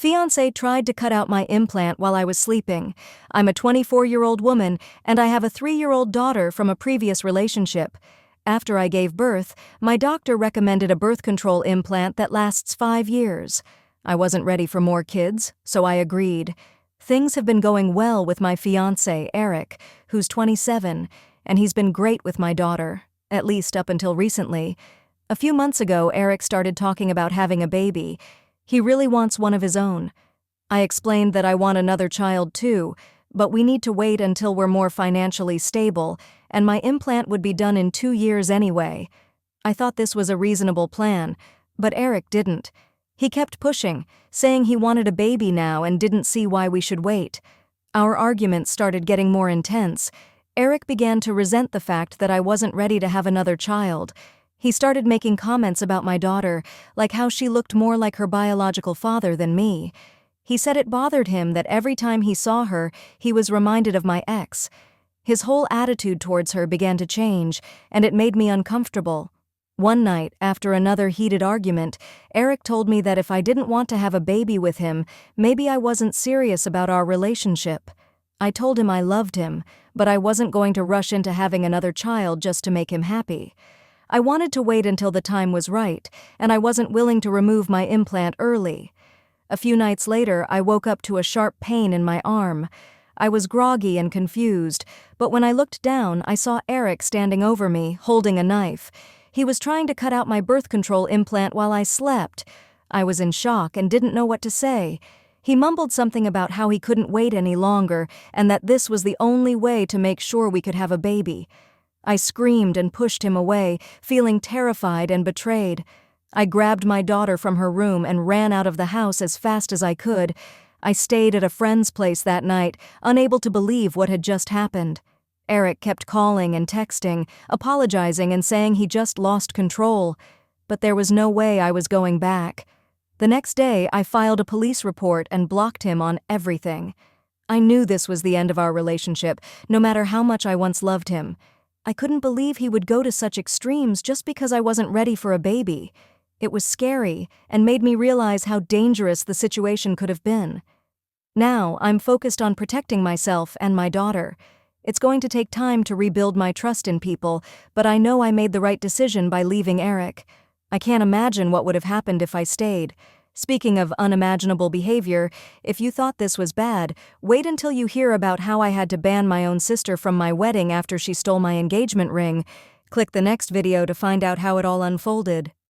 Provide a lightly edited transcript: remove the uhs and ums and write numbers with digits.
Fiancé tried to cut out my implant while I was sleeping. I'm a 24-year-old woman, and I have a 3-year-old daughter from a previous relationship. After I gave birth, my doctor recommended a birth control implant that lasts 5 years. I wasn't ready for more kids, so I agreed. Things have been going well with my fiancé, Eric, who's 27, and he's been great with my daughter, at least up until recently. A few months ago, Eric started talking about having a baby. He really wants one of his own. I explained that I want another child too, but we need to wait until we're more financially stable, and my implant would be done in 2 years anyway. I thought this was a reasonable plan, but Eric didn't. He kept pushing, saying he wanted a baby now and didn't see why we should wait. Our arguments started getting more intense. Eric began to resent the fact that I wasn't ready to have another child. He started making comments about my daughter, like how she looked more like her biological father than me. He said it bothered him that every time he saw her, he was reminded of my ex. His whole attitude towards her began to change, and it made me uncomfortable. One night, after another heated argument, Eric told me that if I didn't want to have a baby with him, maybe I wasn't serious about our relationship. I told him I loved him, but I wasn't going to rush into having another child just to make him happy. I wanted to wait until the time was right, and I wasn't willing to remove my implant early. A few nights later, I woke up to a sharp pain in my arm. I was groggy and confused, but when I looked down, I saw Eric standing over me, holding a knife. He was trying to cut out my birth control implant while I slept. I was in shock and didn't know what to say. He mumbled something about how he couldn't wait any longer and that this was the only way to make sure we could have a baby. I screamed and pushed him away, feeling terrified and betrayed. I grabbed my daughter from her room and ran out of the house as fast as I could. I stayed at a friend's place that night, unable to believe what had just happened. Eric kept calling and texting, apologizing and saying he just lost control. But there was no way I was going back. The next day, I filed a police report and blocked him on everything. I knew this was the end of our relationship, no matter how much I once loved him. I couldn't believe he would go to such extremes just because I wasn't ready for a baby. It was scary and made me realize how dangerous the situation could have been. Now, I'm focused on protecting myself and my daughter. It's going to take time to rebuild my trust in people, but I know I made the right decision by leaving Eric. I can't imagine what would have happened if I stayed. Speaking of unimaginable behavior, if you thought this was bad, wait until you hear about how I had to ban my own sister from my wedding after she stole my engagement ring. Click the next video to find out how it all unfolded.